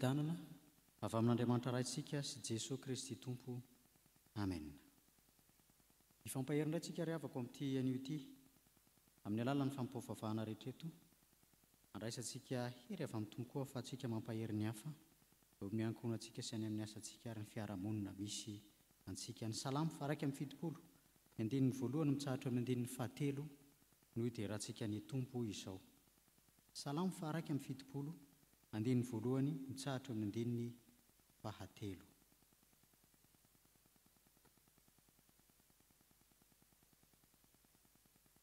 fidanana avy amin'Andriamanitra raintsika sy Jesosy Kristy Tompo. Amen. Ifampaherindray tsika ry havako amin'ity anio ity amin'ny alalan'ny fampifaofavahana rehetra eto. Andraisantsika hery avy amin'ny tomkoa fa tsika mampahery ny hafa eo amin'ny ankonantsika sy any amin'ny asantsika ary ny fiarahamonina misy antsika. Ny salamo faraiky amin'ny fitopolo ny andinin'ny voalohany mitsahatra amin'ny andinin'ny fahatelo no hiderantsika ny tompo izao. Salamo faraiky amin'ny fitopolo andinin'ny voalohany mitsahatra amin'ny andinin'ny fahatelo.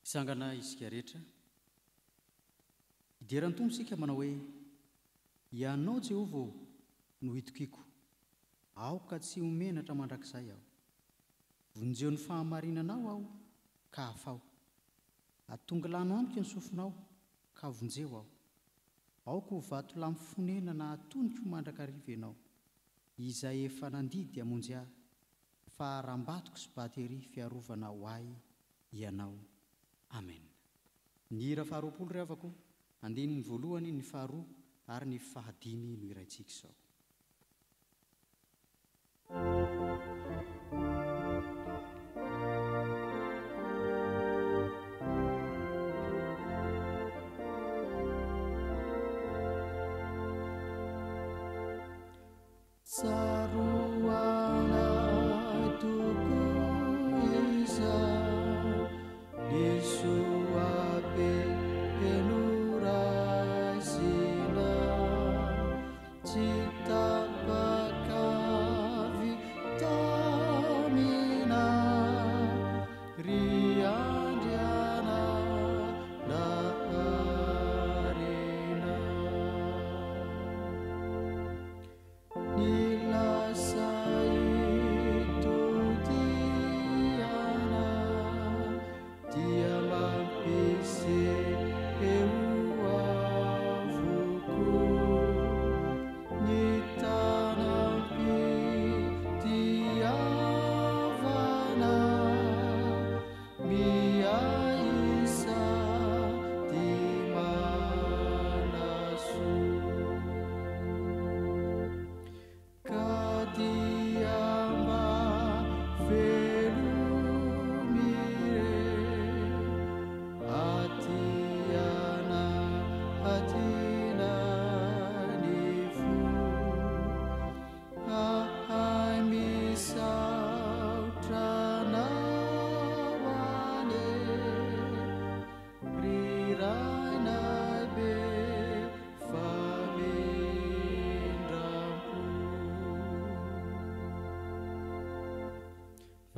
Isangana isika rehetra. Hideran'ny tompo sika manao hoe: ianao Jehovah no hitokiko, aoka tsy homenatra mandrakizay aho. Vonjeo ny fahamarinanao aho ka afao, atongilano amiko ny sofinao ka vonjeo aho. Aoko ho vato lamy fonena na atoniko mandrakariva ianao, izay efa nandidy hamonjy ahy, fa rambatoko sy batery fiarovana ho ahy ianao. Amen. Ny hira faharoapolo ry havako, andinin'ny voalohany, ny faharoa ary ny fahadimy no iraintsika izao.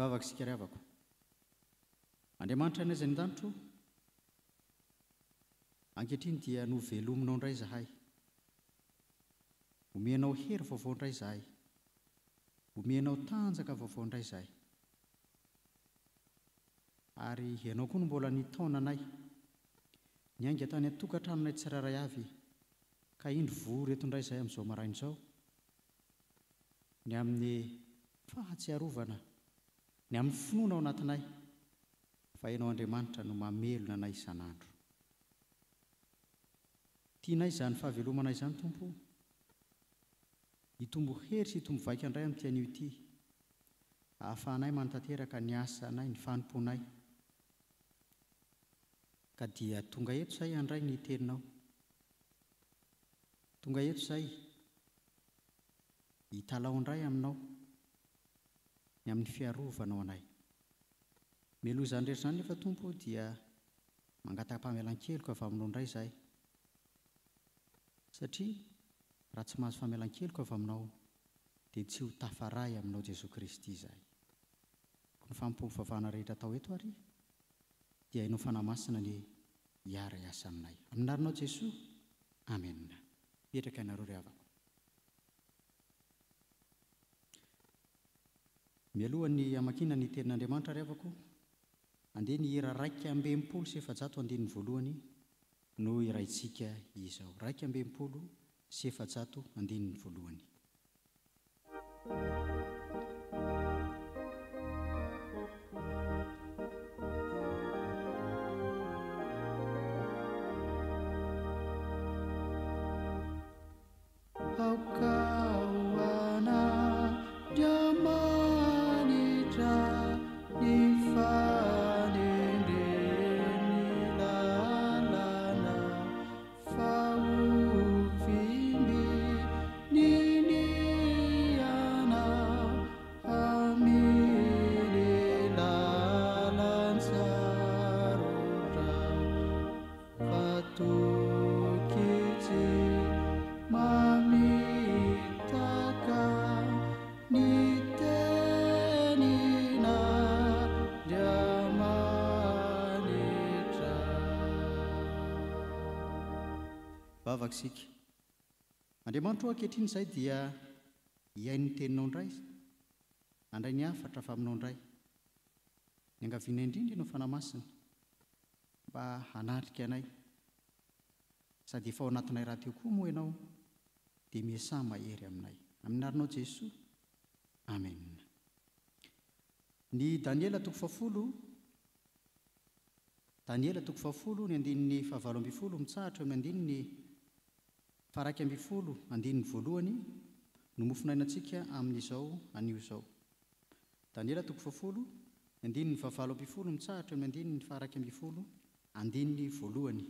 Vavaka sika ry havako. Andriamanitra n'aiza ny danitro, ankehitriny dia novelominao indray zahay, omenao hery vaovao indray zahay, omenao tanjaka vaovao indray zahay, ary ianao koa no mbola nitaona anay niainga tany an-tokantranonay tsirairay avy ka indro vory eto indray zahay amin'izao marain'izao, ny amin'ny fahatsiarovana, ny amin'ny finoana ao anatinay, fa ianao Andriamanitra no mamelona anay isan'andro. Tianay izany fahavelomanay izany Tompo, hitombo hery sy hitombo vaika indray amin'ity anio ity, ahafahanay manatanteraka ny asa anay, ny fanomponay, ka dia tonga eto izay handray ny teninao, tonga eto izay hitalao indray aminao ny amin'ny fiarovanao anay. Meloa izany rehetra izany nefa Tompo dia mangataka-pamelan-keloka avy aminao indray izahay, satria raha tsy mahazo famelan-keloka avy aminao dia tsy ho tafaray aminao Jesosy Kristy izahay. Ny fampifaofavahana rehetra atao eto ary dia hainao fanamasina ny hiara hiasa aminay. Amin'ny anaranao Jesosy, amen. Petraka ianareo ry havako. Mialoha ny hamakina ny tenin'Andriamanitra ry havako, andeha ny hira 220 andinin'ny voalohany no iraintsika izao. 220 andinin'ny voalohany. How mivavaka isika. Andriamanitra ho ankehitriny izay dia hiain'ny teninao indray, andray ny hafatra fa aminao indray. Ny angaviana indrindra no fanamasina mba hanatrika anay, sady efa ao anatinay raha teo koa moa ianao dia miasa mahery aminay. Amin'ny anaranao Jesosy, amen. Ny Daniela toko 10, Daniela toko 10 ny andininy 7 mitsahatra ny andininy 112 andininy voalohany no mofinainantsika amin'izao anio izao. Daniela toko 10 ny andininy 7 mitsahatra ny andininy 112 andininy voalohany.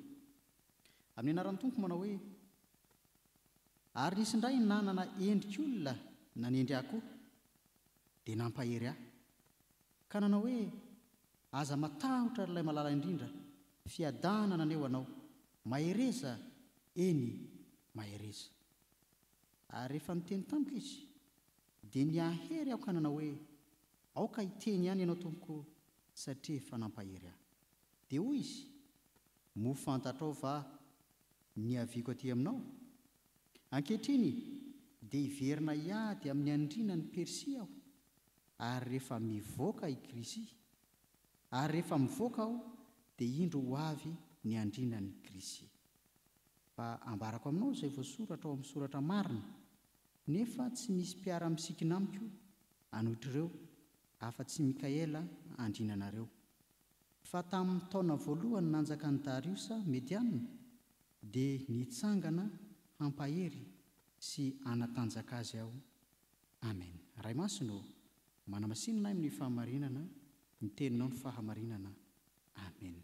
Amin'ny anaran'ny Tompo manao hoe: ary nisy indray nanana endrik'olona nanendry ahy koa dia nampahery ahy, ka nanao hoe: aza matahotra ilay malala indrindra, fiadana naneo anao, mahereza, eny mahereza. Ary rehefa niteny tamiko izy dia niahery aho ka nanao hoe: aoka hiteny ihany ianao tompoko, satria efa nampahery ahy. Dia hoy izy: mofantatrao va ny haviako aty aminao? Ankehitriny dia hiverina hiady amin'ny andrina ny Persia aho, ary rehefa mivoaka i Grisia, ary rehefa mivoaka aho dia indro ho avy ny andrina ny Grisia. Fa ambarako aminao izay voasoratra ao amin'ny soratra marina, nefa tsy misy mpiara misikina amiko anohitra ireo, afa-tsy Mikaela andrinanareo. Fa tamin'ny taona voalohany nanjaka ny Dariusa Mediana dia nitsangana hampahery sy anatanjaka azy aho. Amen. Ray masino manamasinina amin'ny fahamarinana, ny teninao ny fahamarinana. Amen.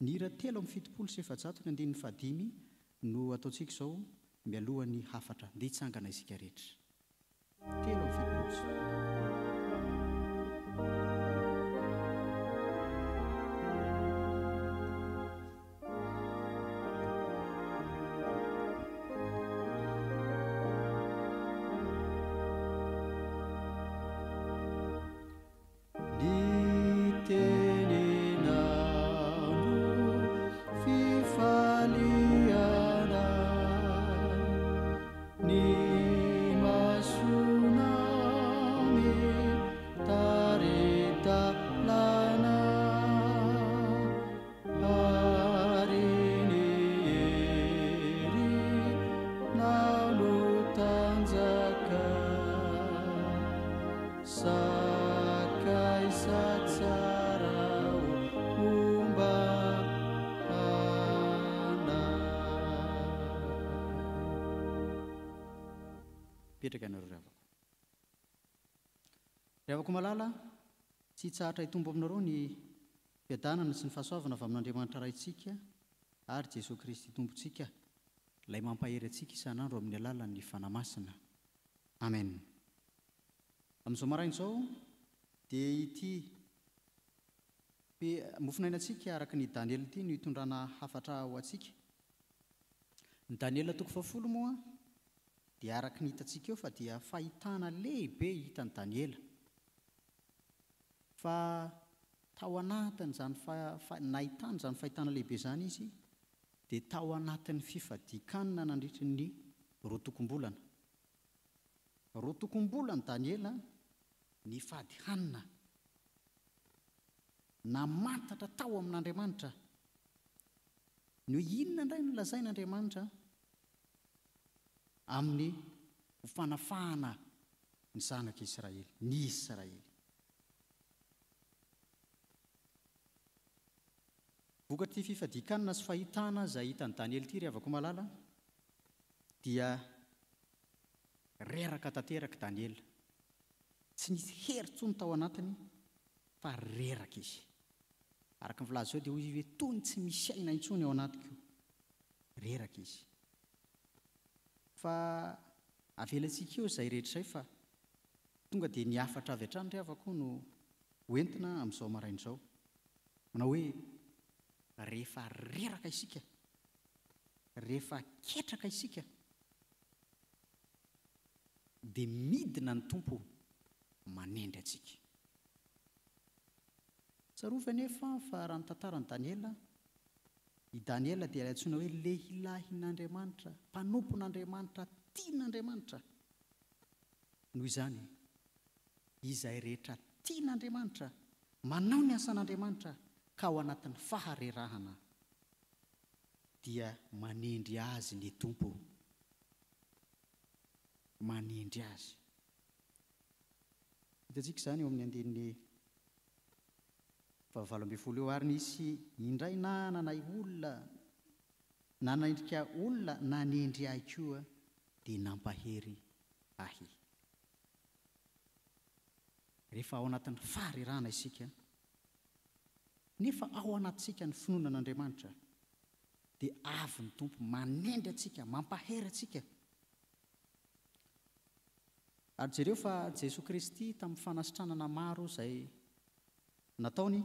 Ny hira 3:700 ny andininy 5 no ataontsika izao mialohan'ny hafatra dia hitsangana isika rehetra. 3:700. Petraka ianareo ravako malala, tsy hitsahatra hitombo aminareo ny fiadanana sy ny fahasoavana avy amin'Andriamanitra raintsika ary Jesosy Kristy tompontsika, ilay mampahery antsika isan'andro amin'ny alalan'ny fanamasina. Amen. Amin'izao maraina izao dia ity mofinainantsika araka ny Daniela ity no hitondrana hafatra ho antsika. Ny Daniela toko 10 moa dia araka ny hitantsika eo fa dia fahitana lehibe hitan'ny Daniela. Fa tao anatin'izany nahitana izany fahitana lehibe izany izy dia tao anatin'ny fifadikanana nandritra ny 2 tokom-bolana. 2 tokom-bolana Daniela ny fady hanina, namantatra tao amin'Andriamanitra. Ny hoe inona indray no lazain'Andriamanitra amin'ny fanafahana ny zanak'Israely, ny Israely. Vokatry fifadikanana sy fahitana izay hitan'ny Daniela ity ry havako malala dia reraka tanteraka Daniela. Tsy nisy hery intsony tao anatiny fa reraka izy. Araka ny volazy zao dia hoy hoe tony tsy misy aina intsony ao anatiko. Reraka izy. Fa avelantsika eo izay rehetra izay fa tonga dia niafatra avy hatrany ry havako no hoentina amin'izao maraina izao. Manao hoe rehefa reraka isika, rehefa ketraka isika dia midina ny Tompo manendry antsika. Tsarovy anefa fa raha ny tantaran'i Daniela I Daniela dia antsoina hoe lehilahin'Andriamanitra, mpanompon'Andriamanitra, tian'Andriamanitra. Noho izany, izay rehetra tian'Andriamanitra, manao ny asan'Andriamanitra ka ao anatin'ny faharerahana, dia manendry azy ny tompo. Manendry azy. Hitantsika izany eo amin'ny andininy 12 eo, ary nisy indray nananay olona, nanendrika olona nanendry ahy koa, dia nampahery ahy. Rehefa ao anatin'ny faharerahana isika, nefa ao anatsika ny finoanan'Andriamanitra, dia avy ny tompo manendry atsika, mampahery atsika. Ary jereo fa Jesosy Kristy tamin'ny fanasitranana maro izay nataony,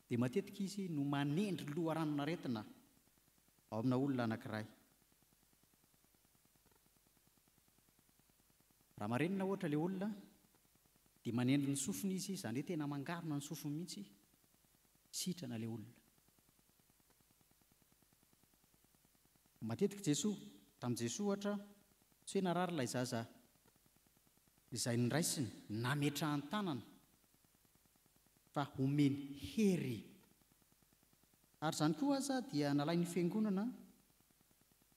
dia matetika izy no manendry loharanon'aretina ao amina olona anankiray. Raha marenina ohatra ilay olona, dia manendry ny sofiny izy, izany hoe tena mangarona ny sofiny mihitsy, sitrana ilay olona. Matetika tamin'ny Jesosy ohatra, tsy hoe narary ilay zaza izay niraisiny, nametrahany tanana, fa omeny hery. Ary izany koa aza dia nalai ny fiangonana,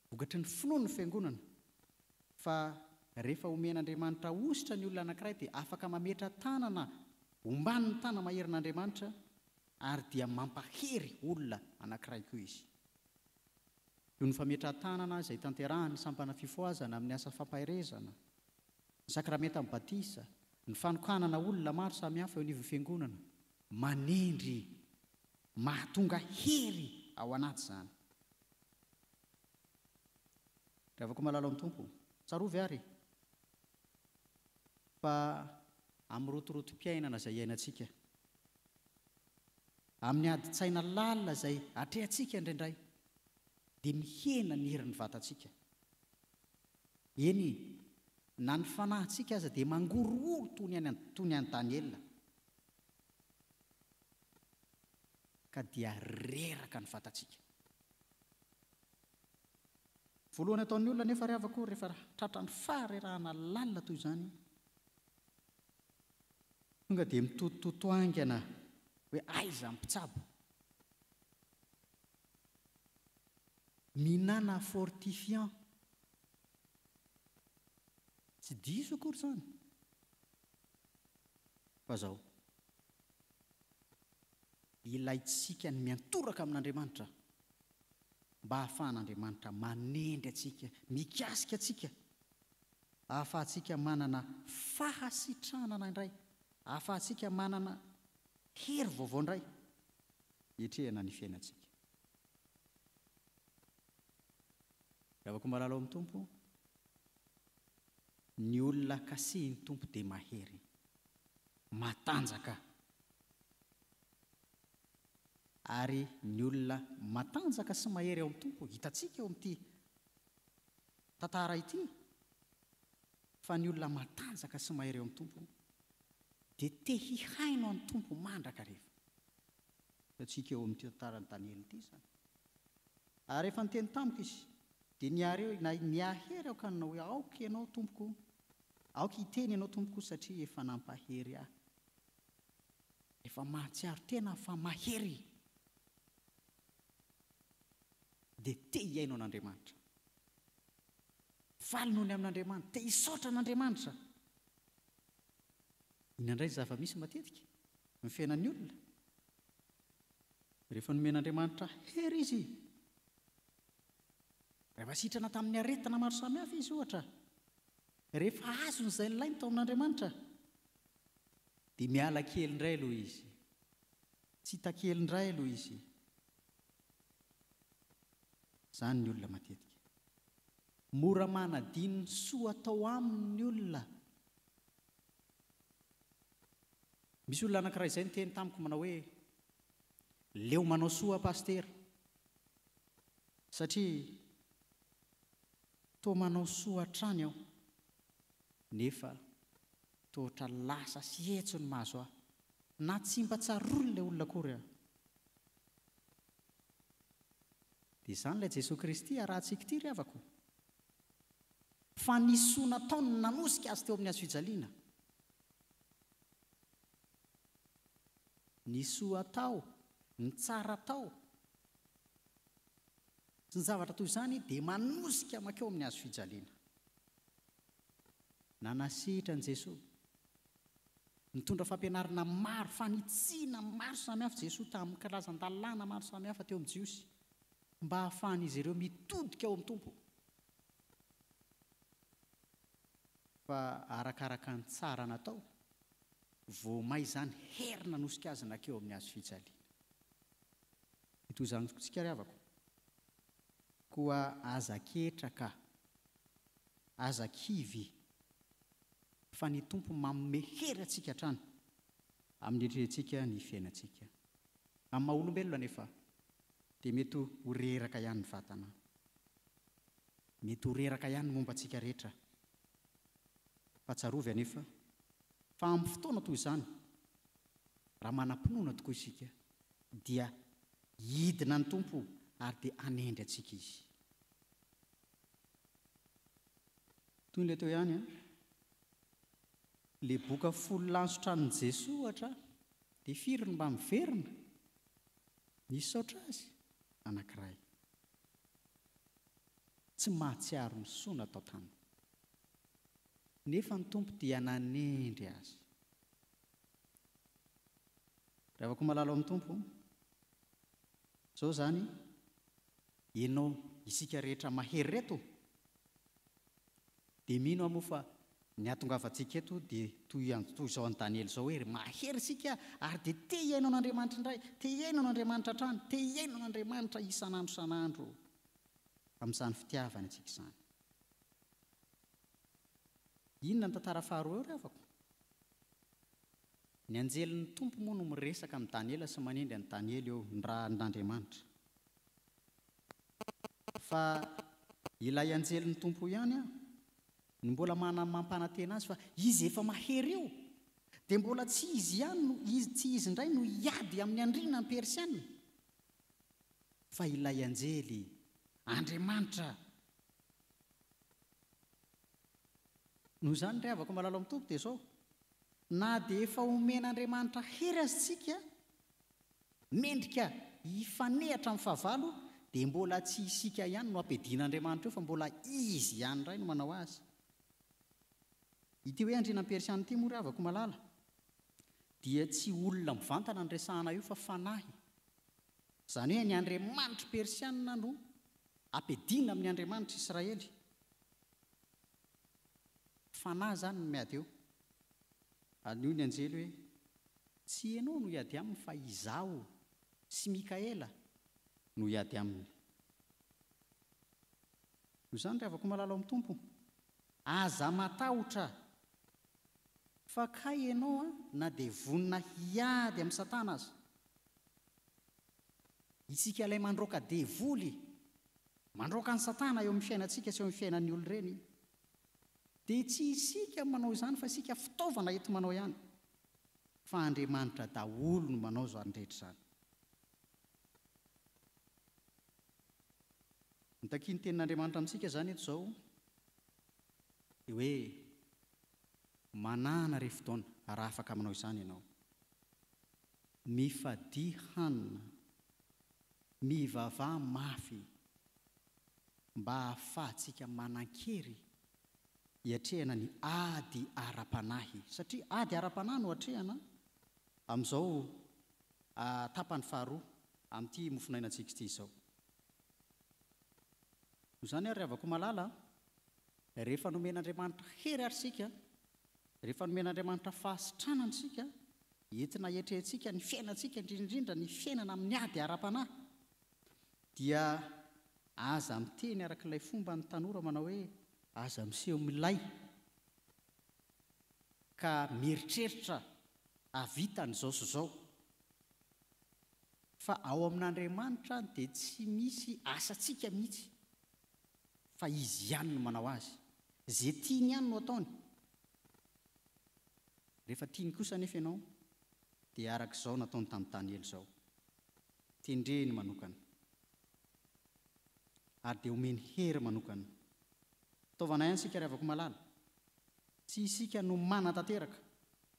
vokatry ny finoan'ny fiangonana, fa rehefa omen'Andriamanitra ositra ny olona anankiray, dia afaka mametra tanana, omban'ny tana maherin'Andriamanitra, ary dia mampahery olona anankiray koa izy. Io ny fametra-tanana izay tanterahany sampana fifoazana amin'ny asa fampaherezana, ny sakramenta amin'ny batisa, ny fanokanana olona maro samihafa eo anivon'ny fiangonana, manendry, mahatonga hery ao anaty izany. Raha afaka malala amin'ny tompo, tsarovy ary, fa amin'ny rotorotom-piainana izay iainantsika, amin'ny adi-tsaina lalina izay atrehantsika indraindray, dia mihena ny herin'ny vatantsika. Eny, na ny fanahintsika aza dia mangorohoro toy ny an'i Daniela, ka dia reraka ny vatantsika. Voalohany ataon'ny olona nefa rehefa rehefa tratra ny faharerahana lalina toy izany, tonga dia mitotototo aingana hoe aiza mpitsabo, minana fortifiant, tsy diso akory izany, fa zao ilaitsika ny miantoraka amin'Andriamanitra, mba hahafahan'Andriamanitra manendry atsika, mikasika atsika, ahafahantsika manana fahasitranana indray, ahafahantsika manana hery vaovao indray hiatrehana ny fiainantsika. Ravako malala ao amin'ny tompo, ny olona kasihiny tompo dia mahery, matanjaka, ary ny olona matanjaka sy mahery ao amin'ny tompo, hitantsika eo amin'ity tantara ity, fa ny olona matanjaka sy mahery eo amin'ny tompo dia te hihaino ny tompo mandraka rehefa. Hitantsika eo amin'ity tantarany Daniela ity izany. Ary rehefa niteny tampoka izy, dia niary eo, niahery aho ka nanao hoe aoka ianao tompoko, aoka hiteny ianao tompoko, satria efa nampahery ahy, efa mahatsiaro tena fa mahery, dia te hiaino an'Andriamanitra, faly noho ny amin'Andriamanitra, te hisaotra an'Andriamanitra. Inandray zava-misy matetika ny fiainan'ny olona, rehefa nomen'Andriamanitra hery izy, rehefa sitrana tamin'ny aretina maro samihafa izy ohatra, rehefa azony izay nilainy tao amin'Andriamanitra, dia miala kely indray aloha izy, tsy hitan-kely indray aloha izy. Izany ny olona matetika, mora manadino ny soa atao aminy ny olona. Misy olona anankiray izay niteny tamiko manao hoe leo manao soa pastera, satria toa manao soa hatrany aho, nefa toa ohatran lasa sy hetso ny mahazo aho, na tsy mba tsarolo ilay olona akory aho. dia izany ilay Jesosy Kristy arahantsika ity ry havako. Fa ny soa nataony nanosika azy teo amin'ny hazo fijaliana. Ny soa atao, ny tsara atao, sy ny zavatra toy izany dia manosika makeo amin'ny hazo fijaliana. Nanasitrana an' Jesosy, nitondra fampianarana maro, fanitsiana maro samihafa Jesosy tamin'ny karazan-dalàna maro samihafa teo amin'ny jiosy, mba hahafahan'izy ireo mitodika ao amin'ny Tompo. Fa arakaraka ny tsara natao, voamay izany hery nanosika azy nakeo amin'ny hazo fijaliana. Ito izany tsika ry havako, koa aza ketraka, aza kivy, fa ny Tompo manome hery antsika hatrany amin'ny eritreretintsika ny fiainantsika. Amin'ny maha-olombelona nefa dia mety ho reraka ihany ny vatana, mety ho reraka ihany momba antsika rehetra. Fa tsarovy anefa fa amin'ny fotoana toy izany, raha manam-pinoana tokoa isika, dia hidina ny Tompo ary dia hanendry antsika izy. Toy ilay teo ihany le boka folo lansotranin' Jesosy ohatra, dia firy ny mba miverina? Nisaotra azy anankiray, tsy mahatsiaro ny soa natao taminy, nefa ny Tompo dia nanendry azy. Raha afaka malala amin'ny Tompo, izao izany ianao isika rehetra mahery reto, dia mino aho moa fa ny ahatongavantsika eto dia toy izao an'i Daniely izao hoe mahery isika ary dia te hiaino an'Andriamanitra indray, te hiaino an'Andriamanitra hatrany, te hiaino an'Andriamanitra isan'andro isan'andro, amin'izany fitiavana antsika izany. Inona ny tantara faharoa eo ry havako? Ny anjelin'ny Tompo moa no miresaka amin'ny Daniela sy manendry an'i Daniely eo ny raha n'Andriamanitra. Fa ilay anjelin'ny Tompo ihany no mbola mampanantena azy fa izy efa mahery eo, dia mbola tsy izy ihany, tsy izy indray no hiady amin'ny andriana ny Persiana, fa ilay anjely Andriamanitra. Noho izany ry havako malala amin'ny Tompo dia izao, na dia efa omen'Andriamanitra hery azy tsika, mendrika hifanehatra amin'ny fahavalo, dia mbola tsy isika ihany no ampidian'Andriamanitra eo, fa mbola izy ihany indray no manao azy. Ity hoe andriana ny Persiana ity moa ry havako malala, dia tsy olona mivantana ny resahana io fa fanahy. Izany hoe ny Andriamanitra Persiana no ampidiana amin'ny Andriamanitra Israely. Fanahy izany no miady eo. Anio ny anjely hoe tsy ianao no hiady aminy fa izaho sy Mikaela no hiady aminy. Noho izany ry havako malala amin'ny Tompo, aza matahotra fa kay ianao na dia vonina hiady amin'ny Satana aza. Isika ilay mandroaka devoly, mandroaka ny Satana eo amin'ny fiainantsika sy eo amin'ny fiainan'ny olona ireny, dia tsy isika manao izany fa isika fitaovana ety manao ihany, fa Andriamanitra daholo no manao izany rehetra izany. Ny takiany tenin'Andriamanitra amintsika izany eto izao dia hoe manana re fotoana raha afaka manao izany ianao, mifadia hanina, mivavaha mafy, mba ahafahantsika manan-kery hiatrehana ny ady ara-panahy, satria ady ara-panahy no hatrehana amin'izao tapany faharoa amin'ity mofinainantsika ity izao. Izany ary havako malala, rehefa nomen'Andriamanitra hery ary sika, rehefa nomen'Andriamanitra fahasitranana sika, entina hiatrehantsika ny fiainantsika indrindrindra ny fiainana amin'ny ady ara-panahy, dia aza miteny arak'ilay fomba ny tanora manao hoe aza miseho milay ka mieritreritra havitany izao sy izao, fa ao amin'Andriamanitra dia tsy misy asantsika mihitsy, fa izy ihany no manao azy, izay tiany ihany no ataony. Rehefa tiany kosa anefa ianao dia arak'izao nataony tamin'ny Daniely izao, tendreny manokana. ary dia omeny hery manokana. Fitaovana ihany isika rehavako malala, tsy isika no manatanteraka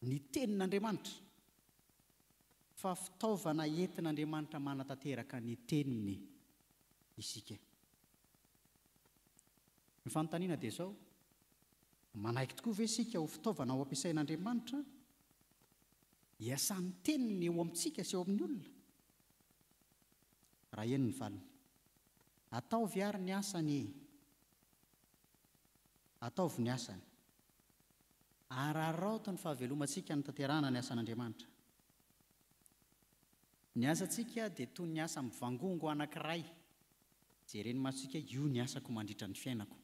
ny tenin'Andriamanitra, fa fitaovana entin'Andriamanitra manatanteraka ny teniny isika. Ny fanontaniana dia izao, manaiky tokoa ve isika ho fitaovana ho ampiasain'Andriamanitra hiasan'ny teniny eo amintsika sy eo amin'ny olona? Raha eny ny valiny, ataovy ary ny asany, ataovy ny asany, araraoto ny fahavelomantsika ny tanterahana ny asan'Andriamanitra. Ny asantsika dia toy ny asa mivangongo anankiray, jereny masika io ny asako mandritra ny fiainako.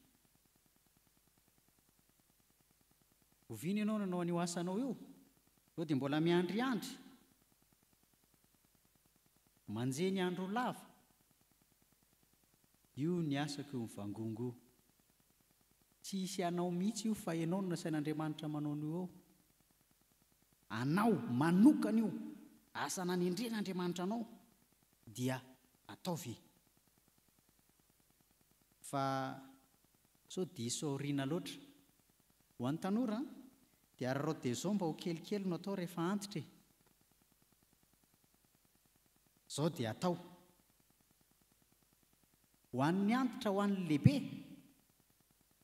Oviana ianao nanao an'io asanao io, eo dia mbola miandriandry, manjeny andro lava, io ny asako io mivangongo. Tsy hisy anao mihitsy io fa ianao no nasain'Andriamanitra manao io. Anao manokana io, asa nanendren'Andriamanitra anao, dia ataovy. Fa sao diso aoriana loatra ho an'ny tanora, dia araraoty dia izao mba ho kelikely no atao rehefa antitra. Izao dia atao. Ho an'ny antitra, ho an'ny lehibe,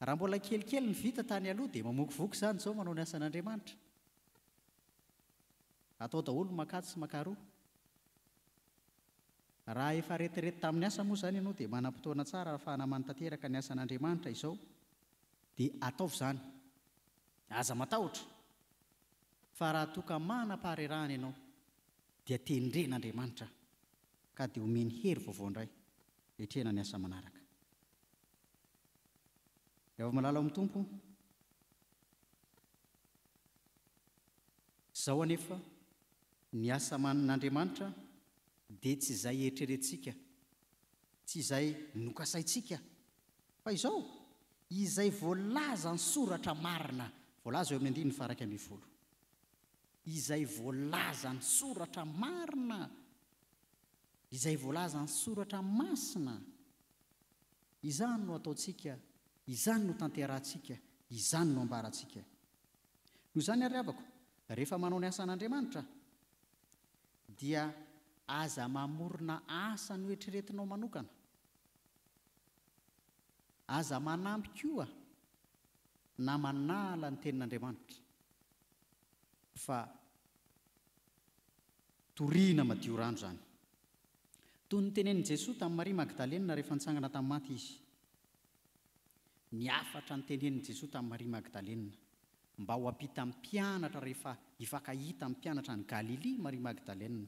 raha mbola kelikely ny vita tany aloha dia mamokivoky izany izao manao ny asan'Andriamanitra. Atao daholo makatsy sy makaroa. Raha efa retirety tamin'ny asa moa izany ianao dia manam-potoana tsara ahafahana manatanteraka ny asan'Andriamanitra izao, dia ataovy izany. Aza matahotra, fa raha toa ka manam-paharerahana ianao dia tendren'Andriamanitra ka dia omeny hery vaovao indray hiatrehana ny asa manaraka. Rehefa malala amin'ny tompo, izao anefa ny asa man'Andriamanitra dia tsy izay eritreretintsika, tsy izay nokasaintsika, fa izao izay voalaza ny soratra marina, voalaza eo amin'ny 9:20, izay voalaza ny soratra marina, izay voalaza ny soratra masina, izany no ataontsika, izany no tanterahantsika, izany no ambarantsika. Noho izany ary havako, rehefa manao ny asan'Andriamanitra dia aza mamorona asa ny hoetreretinao manokana, aza manampy koa na manala ny tenin'Andriamanitra, fa toriana madio rano izany. Toy ny tenenin'i Jesoa tamin'ny Maria Magdalena rehefa nitsangana tamin'ny maty izy. Niafatra ny tenenin'i Jesoa tamin'ny Maria Magdalena mba ho ampita amin'ny mpianatra rehefa hifankahita amin'ny mpianatra ny Galilea Maria Magdalena.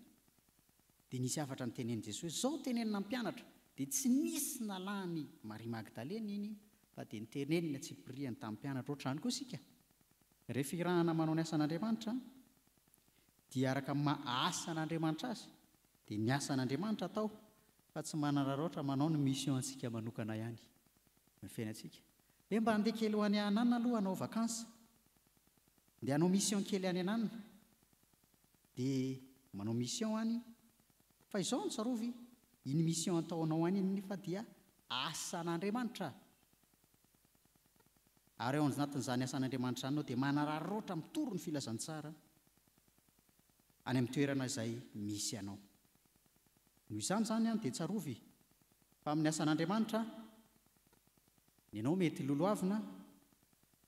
Dia nisy afatra ny tenenin'i Jesoa, izao tenenina amin'ny mpianatra, dia tsy nisy nalany Maria Magdalena iny, fa dia nitenenina tsipiriany tamin'ny mpianatra. Ohatrany koa isika, rehefa irahana manao ny asan'Andriamanitra dia araka asan'Andriamanitra azy, dia ny asan'Andriamanitra atao, fa tsy manararaotra manao ny mission antsika manokana ihany ny fiainantsika. Mba handeha kely ho any anana aloha hanao vakansa, dia hanao mission kely any anana, dia manao mission any, fa izao no tsarovy, iny mission ataonao any iny fa dia asan'Andriamanitra. Ary ao anatin'izany asan'Andriamanitra anao dia manararaotra mitoro ny filazantsara any amin'ny toerana izay misy anao. Noho izany izany dia tsarovy fa amin'ny asan'Andriamanitra ny anao mety loloavina,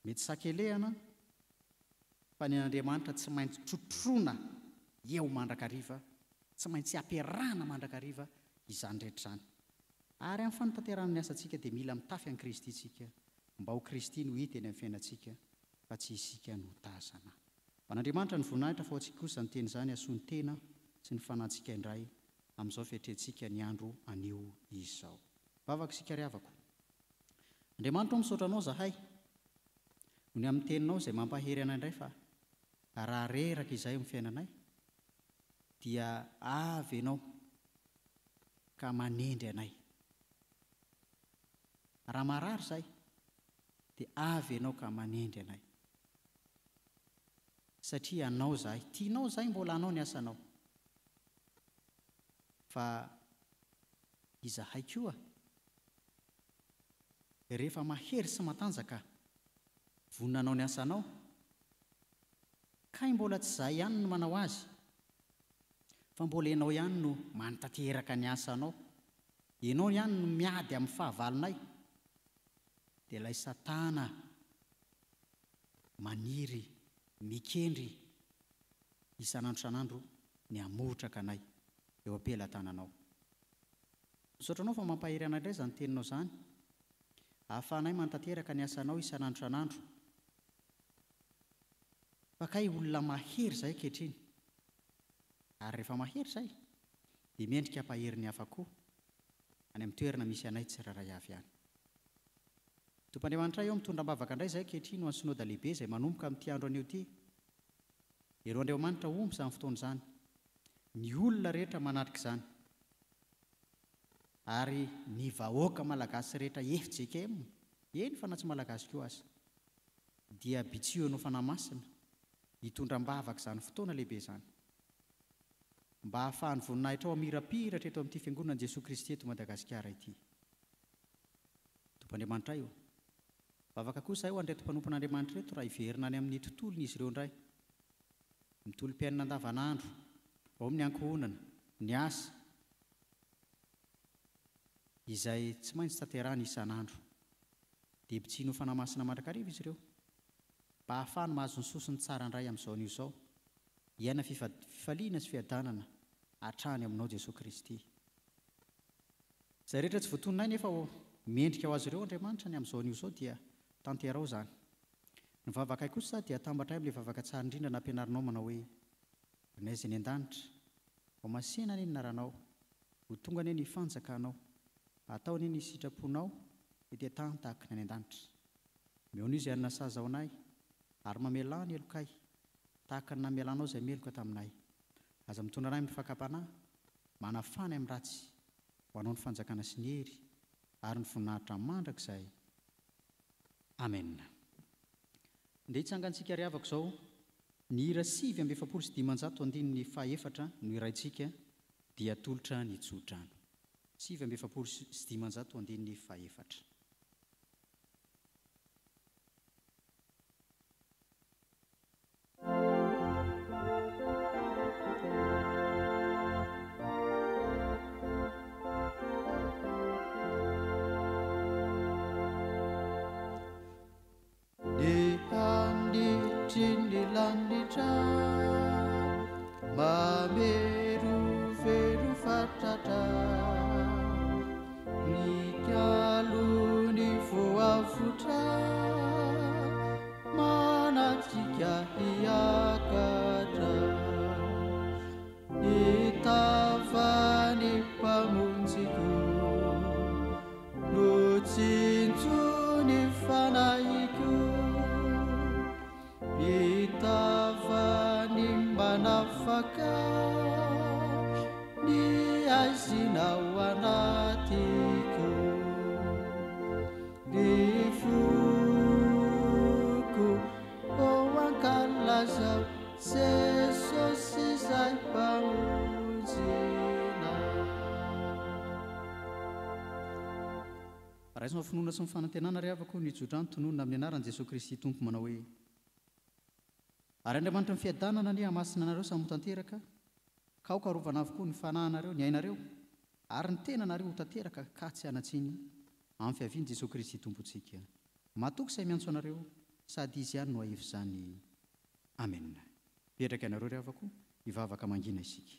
mety sakelehana, fa ny an'Andriamanitra tsy maintsy trotrona eo mandrakariva, tsy maintsy ampiarahana mandrakariva izany rehetra izany. Ary amin'ny fanatanterahana ny asantsika dia mila mitafy an'i Kristy isika, mba ho Kristy no hita eny amin'ny fiainantsika, fa tsy isika no tazana. An'Andriamanitra ny voninahitra fa ho antsika kosa ny teny izany hasoany tena sy ny fanantsika indray amin'izao fiatrehantsika ny andro anio izao. Vavaka isika ry havako, Andriamanitra misaotra anao zahay no ny amin'ny teninao izay mampahery anay indray, fa raha reraka izay amin'ny fiainanay dia avy ianao ka manendry anay. Raha marary izay dia avy ianao ka manendry anay, satria anao zahay, tianao zahay mbola anao ny asanao, fa izahay koa rehefa mahery sy matanjaka voninanao ny asanao, kay mbola tsy izay ihany no manao azy, fa mbola ianao ihany no manotanteraka ny asanao, ianao ihany no miady amin'ny fahavalonay, dia ilay Satana maniry mikendry isan'andro isan'andro ny hamorotraka anay eo ampelatananao. Misaotranao fa mampahery anay indray izany teninao izany, ahafahanay manotanteraka ny asanao isan'andro isan'andro. Fa kay olona mahery izay ankehitriny, ary rehefa mahery izay dia miendrika hampahery ny hafa koa any amin'ny toerana misy anay tsirairay avy ihany. Tompoandriamanitra eo mitondra mbavaka indray izay ankehitriny ho an'ny synody lehibe izay manomboka amin'ity andro anio ity. Ero Andriamanitra omby izany fotoana izany, ny olona rehetra manatrika izany, ary ny vahoaka malagasy rehetra FJKM, eny fa na tsy malagasy koa aza, dia bitsehanao fanahy-masina hitondra mbavaka izany fotoana lehibe izany, mba hahafahan'ny voninahitra ao amirapiratra eto amin'ity fiangonana Jesoa Kristy eto Madagasikara ity. Tompoandriamanitra io, bavaka kosa io andray tompanimpon'Andriamanitra reto raha iverina any amin'ny tontolon'izy ireo indray, mitolo-piainana andavanandro, ao amin'ny ankohonana, ny asa, izay tsy maintsy tanterahana isan'andro, dia bitsinao fanahy-masina mandrakariva izy ireo, mba ahafahany mahazo ny sosiny tsara indray amin'izao anio izao, hiaina fifaliana sy fiadanana hatrany aminao Jesoa Kristy. Izay rehetra tsy voatononay nefa mendrika ho azy ireo Andriamanitra ny amin'izao anio izao dia tanterao izany. Ny vavakay kosa dia tambatray amin'ilay vavaka tsara indrindra nampianarinao manao hoe: Ry Naizy ny an-danitra, ho masena anie ny naranao, ho tonga anie ny fanjakanao, atao anie ny sitraponao ety an-tany tahaka ny any an-danitra. Meona izy hanina saza ao anay, ary mamelà ny elokay tahaka ny namelanao izay meloka taminay. Aza mitondra anay amin'ny fakapanahy, manafany amin'ny ratsy, ho anao ny fanjakana sy ny hery ary ny voninahitra mandrakizay. Amen. Ndia hitsangantsika ry havako izao ny hira 7:714 no iraintsika dia tolotra ny tsodrano. 7:714. Landitra mamerovero fatratra, nikalo ny voavotra, manatrika hiakatra, hitavany mpamonjiko, no tsinjo ny fanahiko, hitavany manafaka ny aizinao anatiko, ny foko ho ankalazao Jesosy izay mpamonjina. Raisina finoana sy ny fanantenana ry havako ny tsodrano tononona amin'ny anaran'i Jesoa Kristy Tompo manao hoe: Ary Andriamanitra ny fiadanana ny hamasina anareo samy tanteraka, ka ho karovana avokoa ny fanahinareo, ny ainareo, ary ny tenanareo ho tanteraka ka tsy hanatsiny amin'ny fiavian'i Jesoa Kristy Tompontsika. Matoky izay miantso anareo, sady izy ihany no ahevy izany. Amen. Petraka ianareo ry havako, hivavaka mangina isika.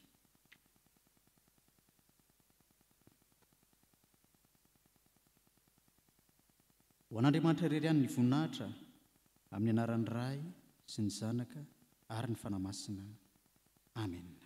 Ho an'Andriamanitra irery ihany ny voninahitra, amin'ny anaran'ny Ray sy ny Zanaka ary ny fanahy masina. Amen.